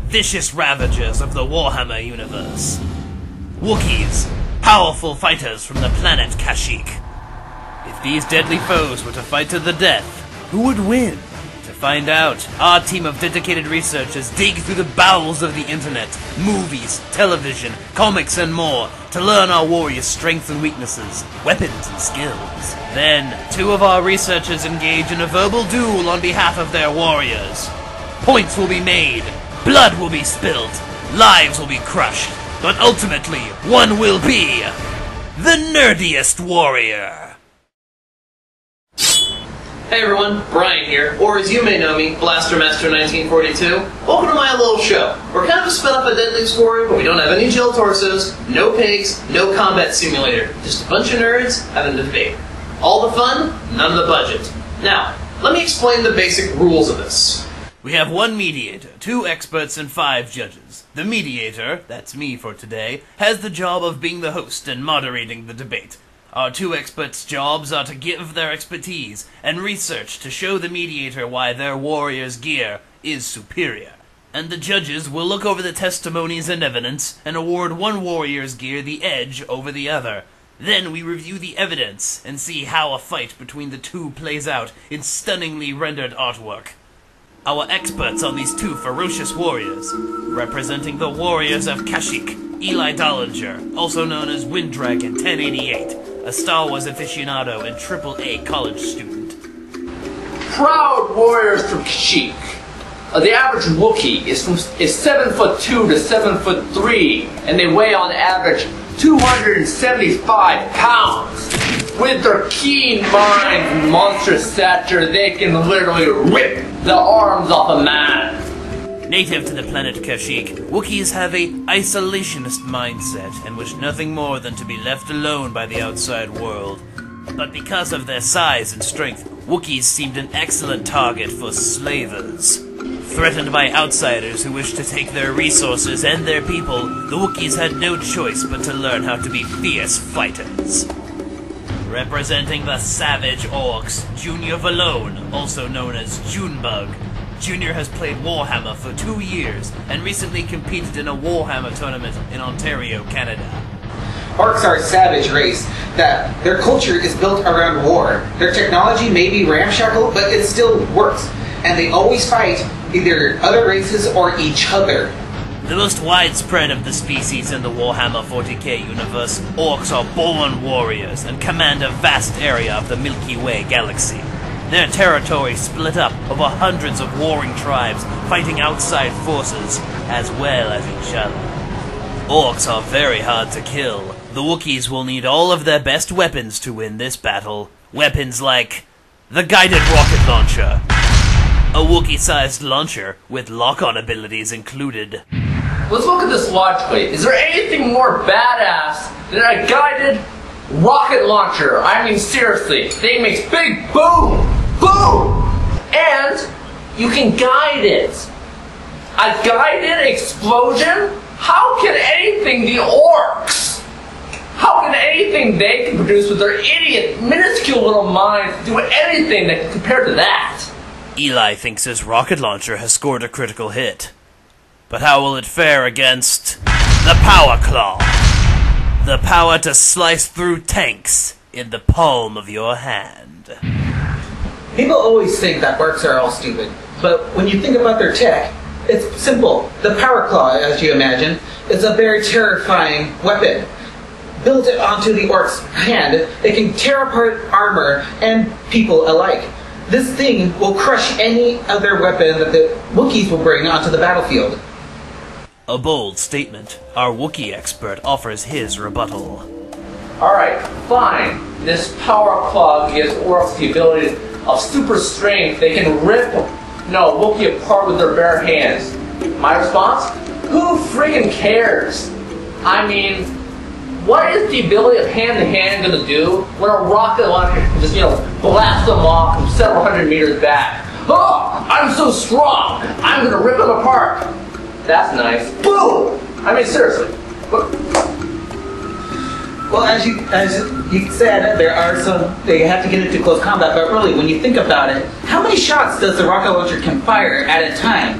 vicious ravagers of the Warhammer universe. Wookiees, powerful fighters from the planet Kashyyyk. If these deadly foes were to fight to the death, who would win? To find out, our team of dedicated researchers dig through the bowels of the internet, movies, television, comics, and more to learn our warriors' strengths and weaknesses, weapons and skills. Then, two of our researchers engage in a verbal duel on behalf of their warriors. Points will be made, blood will be spilled, lives will be crushed, but ultimately, one will be the Nerdiest Warrior. Hey everyone, Brian here, or as you may know me, Blastermaster1942. Welcome to my little show. We're kind of a spin-off of Deadliest Warrior, but we don't have any gel torsos, no pigs, no combat simulator. Just a bunch of nerds having a debate. All the fun, none of the budget. Now, let me explain the basic rules of this. We have one mediator, 2 experts, and 5 judges. The mediator, that's me for today, has the job of being the host and moderating the debate. Our 2 experts' jobs are to give their expertise and research to show the mediator why their warrior's gear is superior. And the judges will look over the testimonies and evidence and award one warrior's gear the edge over the other. Then we review the evidence and see how a fight between the 2 plays out in stunningly rendered artwork. Our experts on these 2 ferocious warriors, representing the warriors of Kashyyyk, Eli Dollinger, also known as Winddragon 1088, a Star Wars aficionado and AAA college student. Proud warriors from Kashyyyk. The average Wookie is 7'2" to 7'3", and they weigh on average 275 pounds. With their keen minds and monstrous stature, they can literally rip the arms off a man. Native to the planet Kashyyyk, Wookiees have a isolationist mindset and wish nothing more than to be left alone by the outside world. But because of their size and strength, Wookiees seemed an excellent target for slavers. Threatened by outsiders who wished to take their resources and their people, the Wookiees had no choice but to learn how to be fierce fighters. Representing the savage Orkz, Junior Valone, also known as Junebug. Junior has played Warhammer for 2 years and recently competed in a Warhammer tournament in Ontario, Canada. Orcs are a savage race, that their culture is built around war. Their technology may be ramshackle, but it still works. And they always fight either other races or each other. The most widespread of the species in the Warhammer 40k universe, Orcs are born warriors and command a vast area of the Milky Way galaxy. Their territory split up over hundreds of warring tribes fighting outside forces as well as each other. Orcs are very hard to kill. The Wookiees will need all of their best weapons to win this battle. Weapons like the guided rocket launcher, a Wookiee-sized launcher with lock-on abilities included. Let's look at this logically. Is there anything more badass than a guided rocket launcher? I mean, seriously, thing makes big boom, boom, and you can guide it. A guided explosion? How can anything the Orcs? How can anything they can produce with their idiot, minuscule little minds do anything that can compare to that? Eli thinks his rocket launcher has scored a critical hit. But how will it fare against the Power Klaw? The power to slice through tanks in the palm of your hand. People always think that Orcs are all stupid, but when you think about their tech, it's simple. The Power Klaw, as you imagine, is a very terrifying weapon. Built onto the Orc's hand, it can tear apart armor and people alike. This thing will crush any other weapon that the Wookiees will bring onto the battlefield. A bold statement. Our Wookiee expert offers his rebuttal. Alright, fine. This Power Klaw gives Orcs the ability of super strength. They can rip Wookiee apart with their bare hands. My response? Who friggin' cares? I mean, what is the ability of hand-to-hand gonna do when a rocket launcher can just, blast them off from several hundred meters back? Oh, I'm so strong! I'm gonna rip them apart! That's nice. Boom! I mean, seriously. Well, as you said, there are some, they have to get into close combat, but really, when you think about it, how many shots does the rocket launcher can fire at a time?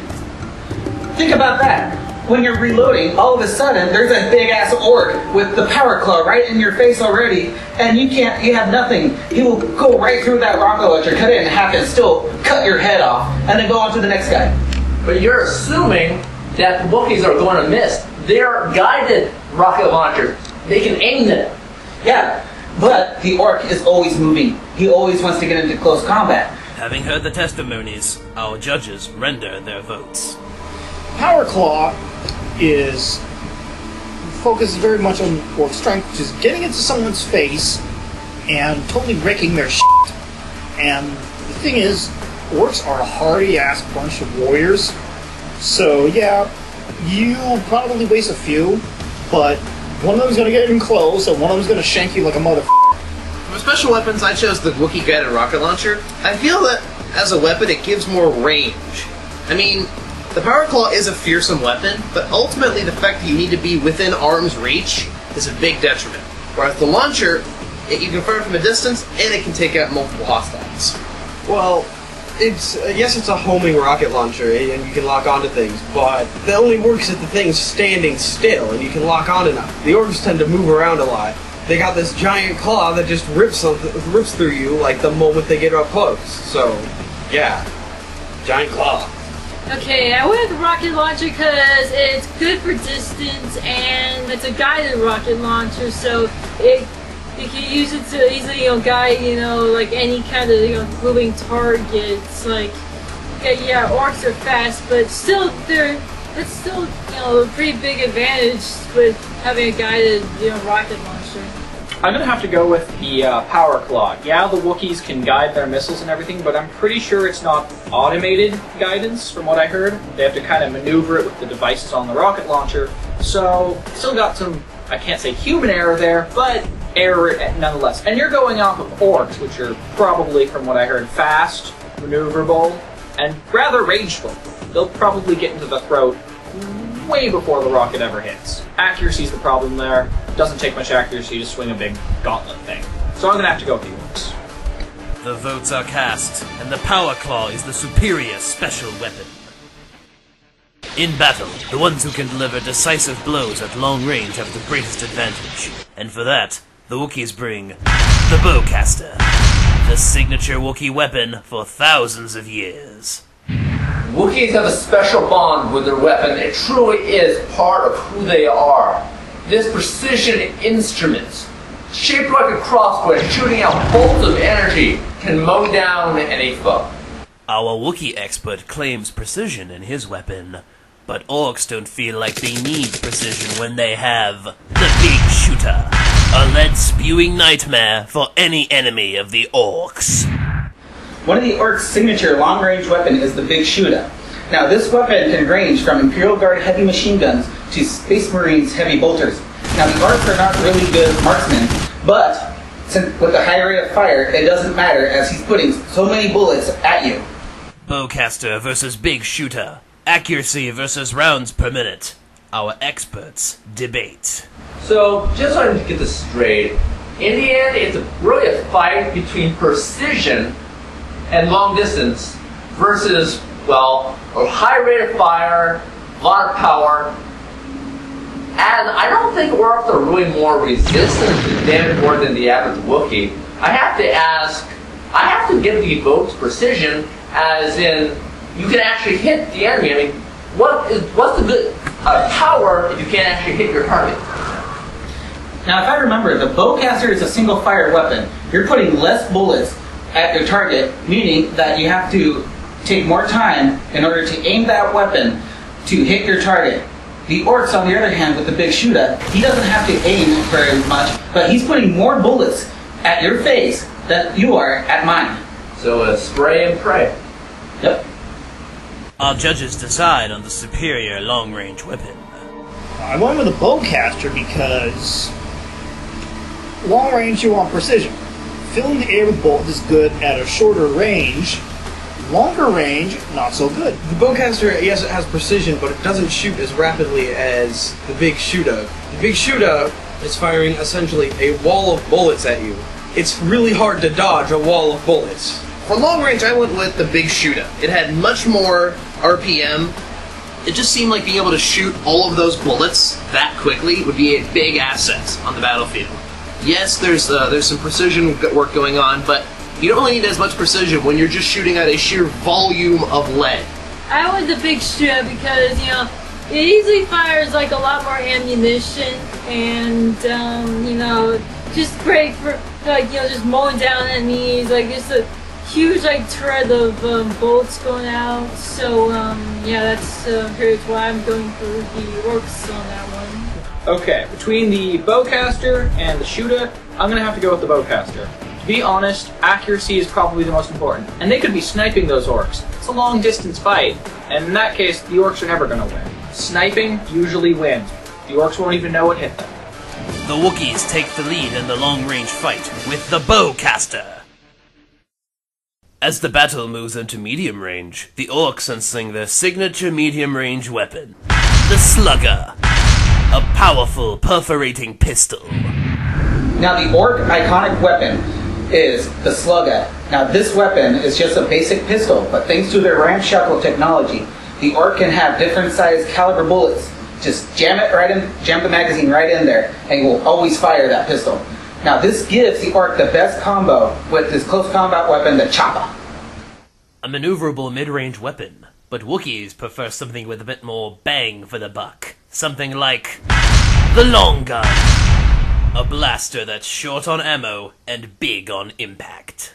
Think about that. When you're reloading, all of a sudden, there's a big-ass orc with the power claw right in your face already, and you have nothing. He will go right through that rocket launcher, cut it in half, and still cut your head off, and then go on to the next guy. But you're assuming that the Wookiees are going to miss. They're guided rocket launchers. They can aim them. Yeah, but the orc is always moving. He always wants to get into close combat. Having heard the testimonies, our judges render their votes. Power Claw is focused very much on Ork's strength, which is getting into someone's face and totally wrecking their shit. And the thing is, Orcs are a hardy-ass bunch of warriors. So yeah, you'll probably waste a few, but one of them's gonna get in close, and one of them's gonna shank you like a motherfucker. For special weapons, I chose the Wookiee guided rocket launcher. I feel that as a weapon, it gives more range. I mean, the Power Claw is a fearsome weapon, but ultimately the fact that you need to be within arm's reach is a big detriment. Whereas the launcher, you can fire from a distance, and it can take out multiple hostiles. Well, yes, it's a homing rocket launcher, and you can lock onto things, but that only works if the thing's standing still, and you can lock on enough. The orcs tend to move around a lot. They got this giant claw that just rips through you, like, the moment they get up close. So, yeah, giant claw. Okay, I went with the rocket launcher because it's good for distance, and it's a guided rocket launcher, so you can use it to easily, guide, like any kind of, moving targets. Like, yeah, orcs are fast, but still, it's still, a pretty big advantage with having a guided, rocket launcher. I'm gonna have to go with the Power Claw. Yeah, the Wookiees can guide their missiles and everything, but I'm pretty sure it's not automated guidance, from what I heard. They have to kind of maneuver it with the devices on the rocket launcher. So, still got some, I can't say human error there, but error nonetheless. And you're going off of orcs, which are probably, from what I heard, fast, maneuverable, and rather rageful. They'll probably get into the throat way before the rocket ever hits. Accuracy's the problem there. Doesn't take much accuracy to swing a big gauntlet thing. So I'm gonna have to go with the orcs. The votes are cast, and the Power Claw is the superior special weapon. In battle, the ones who can deliver decisive blows at long range have the greatest advantage. And for that, the Wookiees bring the Bowcaster, the signature Wookiee weapon for thousands of years. Wookiees have a special bond with their weapon. It truly is part of who they are. This precision instrument, shaped like a crossbow and shooting out bolts of energy, can mow down any foe. Our Wookiee expert claims precision in his weapon, but orcs don't feel like they need precision when they have the Big Shoota, a lead-spewing nightmare for any enemy of the orcs. One of the orcs' signature long-range weapon is the Big Shoota. Now, this weapon can range from Imperial Guard heavy machine guns to Space Marines heavy bolters. Now, the orcs are not really good marksmen, but with the high rate of fire, it doesn't matter as he's putting so many bullets at you. Bowcaster versus Big Shoota. Accuracy versus rounds per minute. Our experts debate. So, just so I can get this straight, in the end, it's really a fight between precision and long distance versus, well, a high rate of fire, a lot of power, and I don't think orcs are really more resistant to damage more than the average Wookiee. I have to give the votes precision, as in, you can actually hit the enemy. I mean, what's the good power if you can't actually hit your target? Now, if I remember, the Bowcaster is a single-fire weapon. You're putting less bullets at your target, meaning that you have to take more time in order to aim that weapon to hit your target. The orcs, on the other hand, with the Big Shoota, he doesn't have to aim very much, but he's putting more bullets at your face than you are at mine. So spray and pray. Yep. Our judges decide on the superior long-range weapon. I went with the Bowcaster because long range you want precision. Filling the air with bolts is good at a shorter range. Longer range, not so good. The Bowcaster, yes, it has precision, but it doesn't shoot as rapidly as the Big Shoota. The Big Shoota is firing essentially a wall of bullets at you. It's really hard to dodge a wall of bullets. For long range, I went with the Big Shoota. It had much more RPM, It just seemed like being able to shoot all of those bullets that quickly would be a big asset on the battlefield. Yes, there's some precision work going on, but you don't really need as much precision when you're just shooting at a sheer volume of lead. I went the big Shoota because, it easily fires like a lot more ammunition and, just great for, just mowing down enemies, just a huge, thread of bullets going out. So, that's pretty much why I'm going for the Orkz on that one. Okay, between the bowcaster and the Shoota, I'm gonna have to go with the bowcaster. To be honest, accuracy is probably the most important, and they could be sniping those orcs. It's a long distance fight, and in that case, the orcs are never gonna win. Sniping usually wins. The orcs won't even know what hit them. The Wookiees take the lead in the long-range fight with the bowcaster. As the battle moves into medium range, the Orks unsling their signature medium-range weapon, the Slugga, a powerful perforating pistol. Now the Ork iconic weapon is the Slugga. Now this weapon is just a basic pistol, but thanks to their ramshackle technology, the Ork can have different sized caliber bullets. Just jam the magazine right in there, and you will always fire that pistol. Now this gives the Ork the best combo with his close combat weapon, the Choppa. A maneuverable mid-range weapon, but Wookiees prefer something with a bit more bang for the buck. Something like the long gun, a blaster that's short on ammo and big on impact.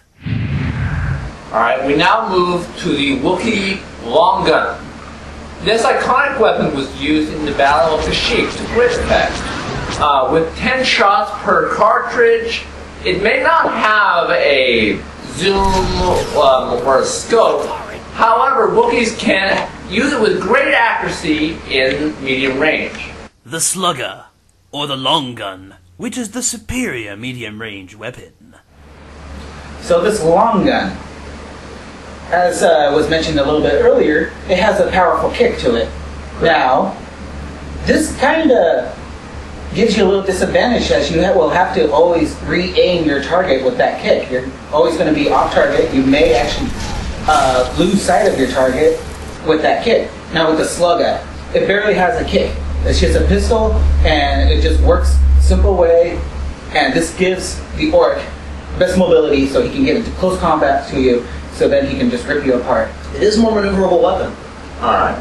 Alright, we now move to the Wookie long gun. This iconic weapon was used in the Battle of Kashyyyk to great effect. With 10 shots per cartridge, it may not have a zoom or a scope. However, Wookiees can use it with great accuracy in medium range. The Slugga, or the long gun, which is the superior medium-range weapon. So this long gun, as was mentioned a little bit earlier, it has a powerful kick to it. Now, this kind of gives you a little disadvantage as you will have to always re-aim your target with that kick. You're always going to be off target. You may actually lose sight of your target with that kick. Now with the Slugga, it barely has a kick. It's just a pistol, and it just works simple way, and this gives the Ork best mobility so he can get into close combat to you, so then he can just rip you apart. It is a more maneuverable weapon. Alright.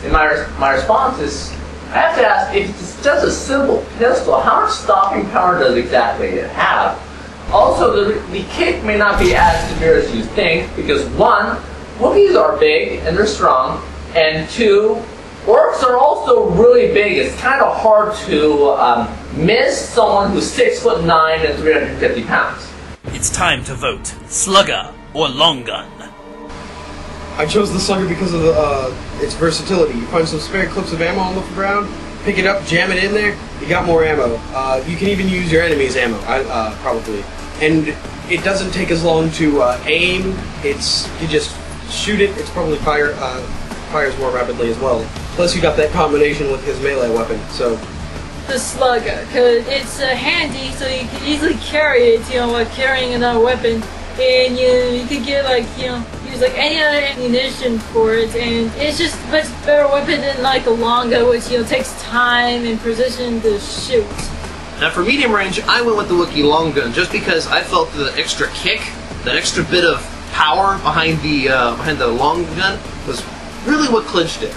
And my response is, I have to ask, if it's just a simple pistol, how much stopping power does exactly it have? Also, the kick may not be as severe as you think, because one, Wookiees are big and they're strong, and two, Orks are also really big. It's kind of hard to miss someone who's 6'9" and 350 pounds. It's time to vote. Slugga or long gun? I chose the Slugger because of its versatility. You find some spare clips of ammo on the ground, pick it up, jam it in there, you got more ammo. You can even use your enemy's ammo, probably. And it doesn't take as long to aim. You just shoot it. It's probably fires more rapidly as well. Plus you got that combination with his melee weapon, so... The Slugga, because it's handy, so you can easily carry it, while carrying another weapon. And you can get, use any other ammunition for it, and it's just a much better weapon than a long gun, which takes time and precision to shoot. Now for medium range, I went with the Wookiee long gun just because I felt the extra kick, that extra bit of power behind the long gun was really what clinched it.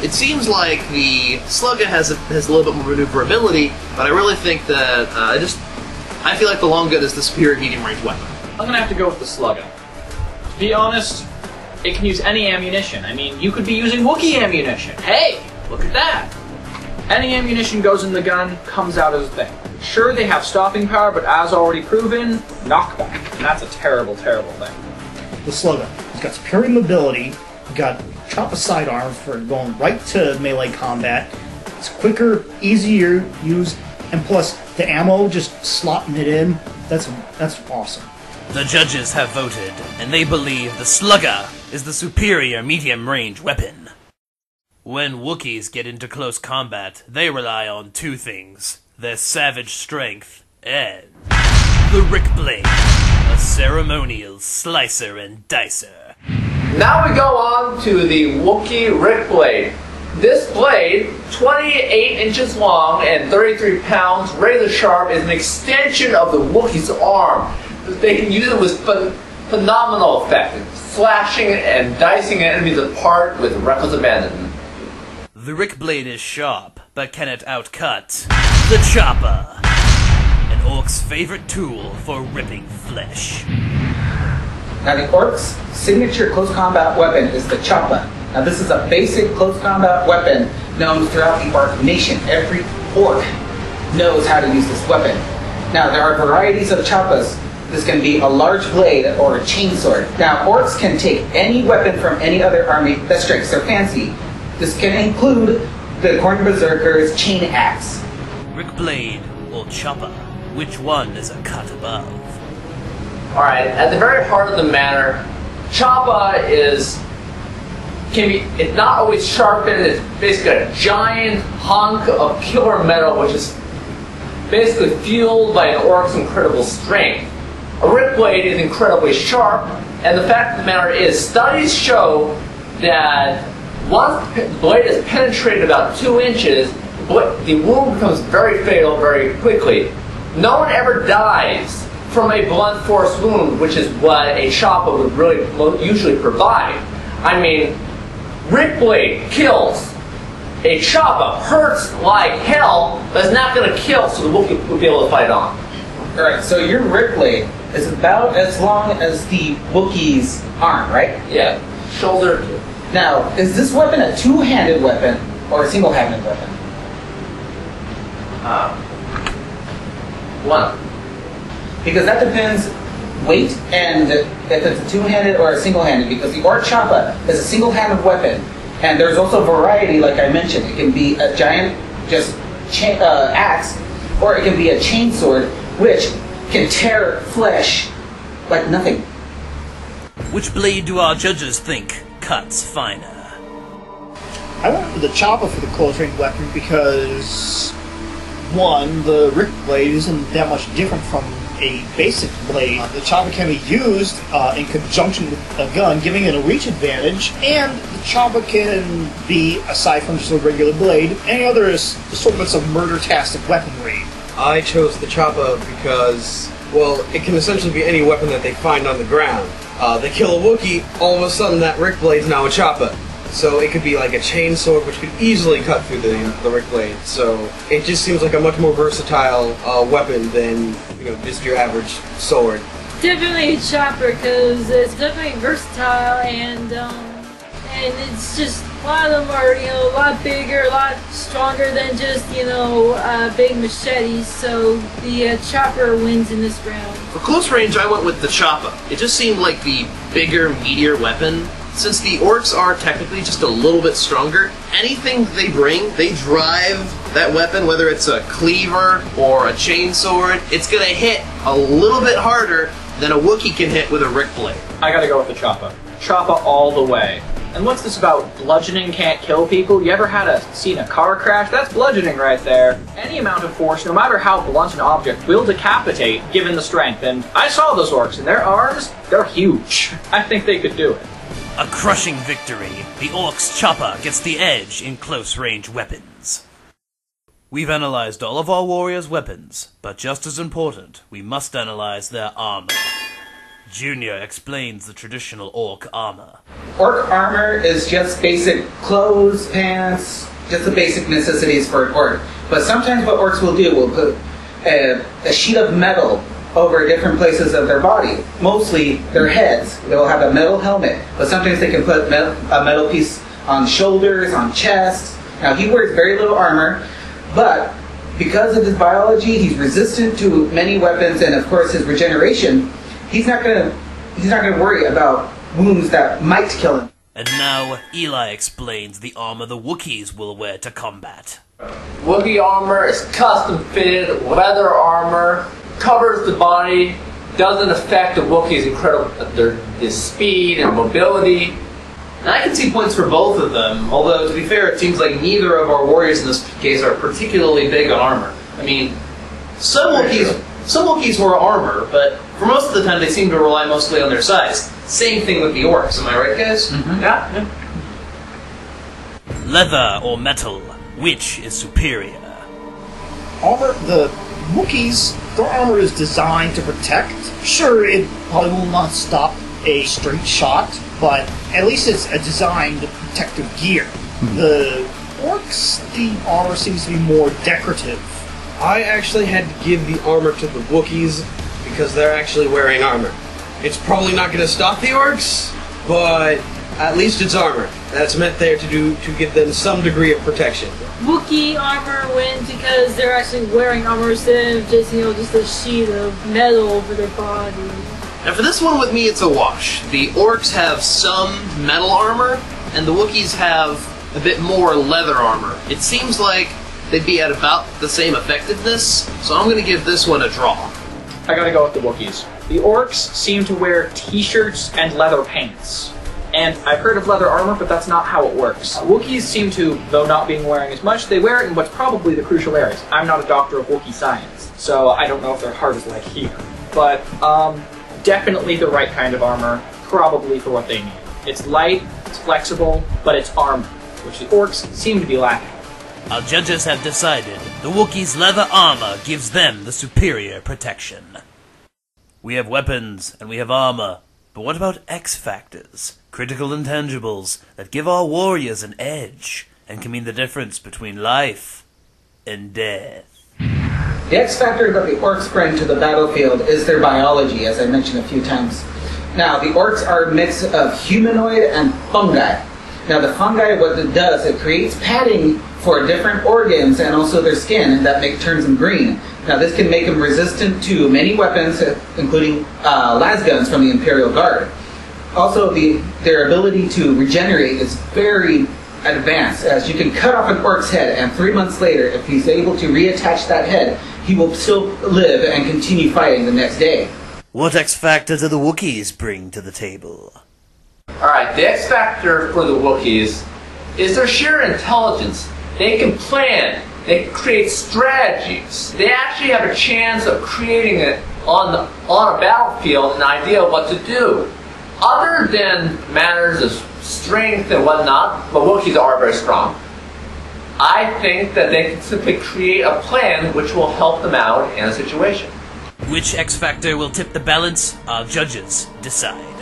It seems like the Slugga has a little bit more maneuverability, but I really think that I feel like the long gun is the superior medium range weapon. I'm gonna have to go with the Slugga. To be honest, it can use any ammunition. I mean, you could be using Wookiee ammunition. Hey, look at that. Any ammunition goes in the gun, comes out as a thing. Sure, they have stopping power, but as already proven, knockback. And that's a terrible, terrible thing. The Slugga. It's got superior mobility, got Choppa sidearm for going right to melee combat. It's quicker, easier to use, and plus the ammo, just slotting it in, that's awesome. The judges have voted, and they believe the Slugga is the superior medium-range weapon. When Wookiees get into close combat, they rely on two things: their savage strength and the Ryyk Blade, a ceremonial slicer and dicer. Now we go on to the Wookie Ryyk Blade. This blade, 28 inches long and 33 pounds, razor sharp, is an extension of the Wookiee's arm. They can use it with phenomenal effect, slashing and dicing enemies apart with reckless abandon. The Ryyk Blade is sharp, but can it outcut the chopper? An Ork's favorite tool for ripping flesh. Now the Ork's signature close combat weapon is the chopper. Now this is a basic close combat weapon known throughout the Ork nation. Every Ork knows how to use this weapon. Now there are varieties of choppas. This can be a large blade or a chainsword. Now Orks can take any weapon from any other army that strikes their fancy. This can include the Khorne Berserker's chain axe. Ryyk Blade or chopper, which one is a cut above? Alright, at the very heart of the matter, choppa it's not always sharpened, it's basically a giant hunk of killer metal which is basically fueled by an Ork's incredible strength. A Ryyk Blade is incredibly sharp, and the fact of the matter is, studies show that once the blade is penetrated about 2 inches, the wound becomes very fatal very quickly. No one ever dies from a blunt force wound, which is what a choppa would really usually provide. I mean, Ryyk Blade kills. A choppa hurts like hell, but it's not going to kill, so the Wookiee will be able to fight on. Alright, so your Ryyk Blade is about as long as the Wookiee's arm, right? Yeah, shoulder. Now, is this weapon a two-handed weapon or a single-handed weapon? One. Because that depends weight and if it's a two-handed or a single-handed, because the Ork choppa is a single-handed weapon. And there's also variety, like I mentioned. It can be a giant axe, or it can be a chainsword, which can tear flesh like nothing. Which blade do our judges think cuts finer? I went with the chopper for the close-range weapon because, one, the Ryyk Blade isn't that much different from a basic blade. The chopper can be used in conjunction with a gun, giving it a reach advantage, and the chopper can be, aside from just a regular blade, any other assortments of murder-tastic weaponry. I chose the choppa because, well, it can essentially be any weapon that they find on the ground. They kill a Wookiee, all of a sudden that Ryyk Blade's now a choppa. So it could be like a chainsword, which could easily cut through the Ryyk Blade. So it just seems like a much more versatile weapon than, just your average sword. Definitely a chopper, because it's definitely versatile, and it's just, a lot of them are, a lot bigger, a lot stronger than just, big machetes, so the chopper wins in this round. For close range, I went with the choppa. It just seemed like the bigger, meatier weapon. Since the Orks are technically just a little bit stronger, anything they bring, they drive that weapon, whether it's a cleaver or a chainsword, it's gonna hit a little bit harder than a Wookiee can hit with a Ryyk Blade. I gotta go with the choppa. Choppa all the way. And what's this about bludgeoning can't kill people? You ever seen a car crash? That's bludgeoning right there. Any amount of force, no matter how blunt an object, will decapitate given the strength. And I saw those Orks, and their arms, they're huge. I think they could do it. A crushing victory. The Ork's chopper gets the edge in close-range weapons. We've analyzed all of our warriors' weapons, but just as important, we must analyze their armor. Junior explains the traditional Ork armor. Ork armor is just basic clothes, pants, just the basic necessities for an Ork. But sometimes what Orks will do will put a sheet of metal over different places of their body, mostly their heads. They'll have a metal helmet, but sometimes they can put a metal piece on shoulders, on chest. Now he wears very little armor, but because of his biology, he's resistant to many weapons, and of course his regeneration. He's not gonna worry about wounds that might kill him. And now Eli explains the armor the Wookiees will wear to combat. Wookiee armor is custom fitted, leather armor, covers the body, doesn't affect the Wookiee's their speed and mobility. And I can see points for both of them, although to be fair, it seems like neither of our warriors in this case are particularly big on armor. I mean, some Wookiees Some Wookiees wore armor, but for most of the time they seem to rely mostly on their size. Same thing with the Orkz, am I right, guys? Mm-hmm. Yeah. Leather or metal, which is superior? Armor, the Wookiees, their armor is designed to protect. Sure, it probably will not stop a straight shot, but at least it's a designed protective gear. The Orkz, the armor seems to be more decorative. I actually had to give the armor to the Wookiees because they're actually wearing armor. It's probably not going to stop the Orkz, but at least it's armor. That's meant there to give them some degree of protection. Wookiee armor wins because they're actually wearing armor instead of just, just a sheet of metal over their body. Now for this one with me, it's a wash. The Orkz have some metal armor, and the Wookiees have a bit more leather armor. It seems like they'd be at about the same effectiveness, so I'm going to give this one a draw. I gotta go with the Wookiees. The Orkz seem to wear t-shirts and leather pants. And I've heard of leather armor, but that's not how it works. Wookiees seem to, though not being wearing as much, they wear it in what's probably the crucial areas. I'm not a doctor of Wookiee science, so I don't know if their heart is like here. But, definitely the right kind of armor, probably for what they need. It's light, it's flexible, but it's armor, which the Orkz seem to be lacking. Our judges have decided the Wookiees' leather armor gives them the superior protection. We have weapons and we have armor, but what about X factors, critical intangibles that give our warriors an edge and can mean the difference between life and death? The X factor that the Orkz bring to the battlefield is their biology, as I mentioned a few times. Now, the Orkz are a mix of humanoid and fungi. Now, the fungi, what it does, it creates padding for different organs and also their skin that turns them green. Now, this can make them resistant to many weapons, including las guns from the Imperial Guard. Also, their ability to regenerate is very advanced, as you can cut off an Ork's head, and 3 months later, if he's able to reattach that head, he will still live and continue fighting the next day. What X factor do the Wookiees bring to the table? Alright, the X factor for the Wookiees is their sheer intelligence. They can plan, they can create strategies. They actually have a chance of creating it on a battlefield, an idea of what to do. Other than matters of strength and whatnot, but Wookiees are very strong. I think that they can simply create a plan which will help them out in a situation. Which X factor will tip the balance? Our judges decide.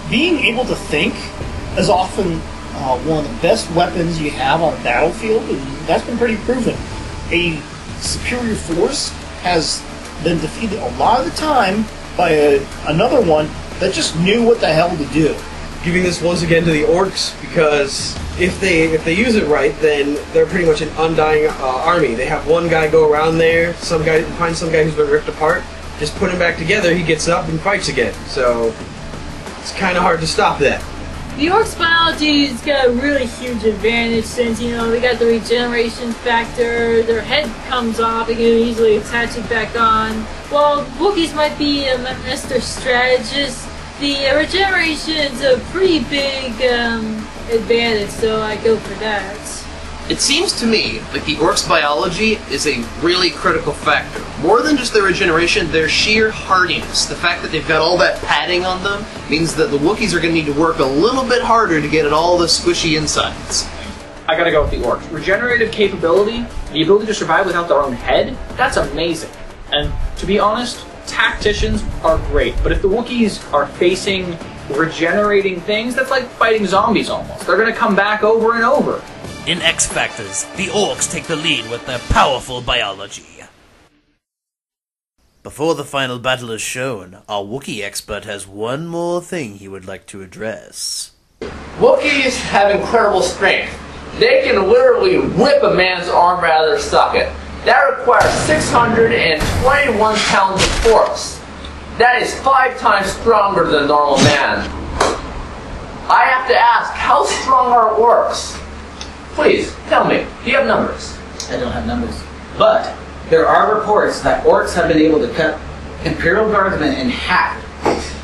Being able to think is often one of the best weapons you have on the battlefield, and that's been pretty proven. A superior force has been defeated a lot of the time by another one that just knew what the hell to do. Giving this once again to the Orkz, because if they use it right, then they're pretty much an undying army. They have one guy go around there, find some guy who's been ripped apart, just put him back together, he gets up and fights again. So it's kind of hard to stop that. The Ork's biology's got a really huge advantage since, they got the regeneration factor, their head comes off, they can easily attach it back on. While Wookiees might be a master strategist, the regeneration's a pretty big advantage, so I go for that. It seems to me like the Ork's biology is a really critical factor. More than just their regeneration, their sheer hardiness. The fact that they've got all that padding on them means that the Wookiees are going to need to work a little bit harder to get at all the squishy insides. I gotta go with the Orkz. Regenerative capability, the ability to survive without their own head, that's amazing. And to be honest, tacticians are great, but if the Wookiees are facing regenerating things, that's like fighting zombies almost. They're gonna come back over and over. In X factors, the Orkz take the lead with their powerful biology. Before the final battle is shown, our Wookiee expert has one more thing he would like to address. Wookiees have incredible strength. They can literally rip a man's arm out of their socket. That requires 621 pounds of force. That is 5 times stronger than a normal man. I have to ask, how strong are Orkz? Please, tell me, do you have numbers? I don't have numbers. But there are reports that Orkz have been able to cut Imperial Guardsmen in half.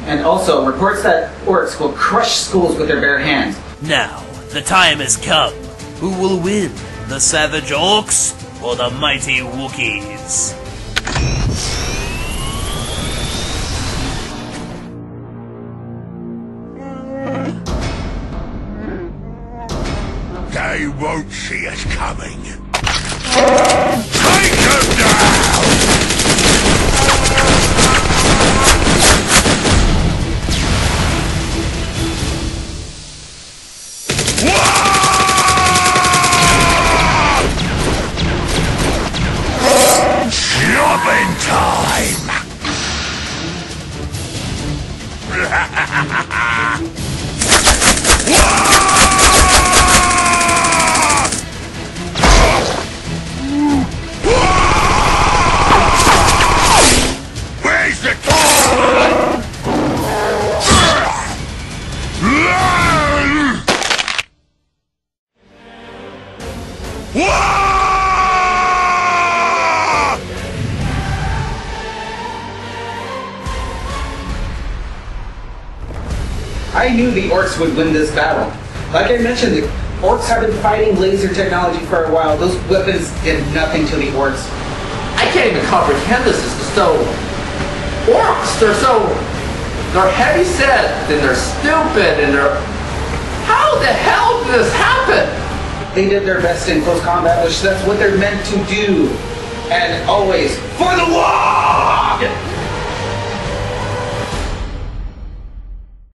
And also reports that Orkz will crush schools with their bare hands. Now, the time has come. Who will win? The savage Orkz or the mighty Wookiees? won't see us coming. Take him down! Shopping time! Where's the car? I knew the Orkz would win this battle. Like I mentioned, the Orkz have been fighting laser technology for a while. Those weapons did nothing to the Orkz. I can't even comprehend this. This is so... Orkz, they're heavy set, and they're stupid, and they're... How the hell did this happen? They did their best in close combat, which that's what they're meant to do. And always, for the Wog!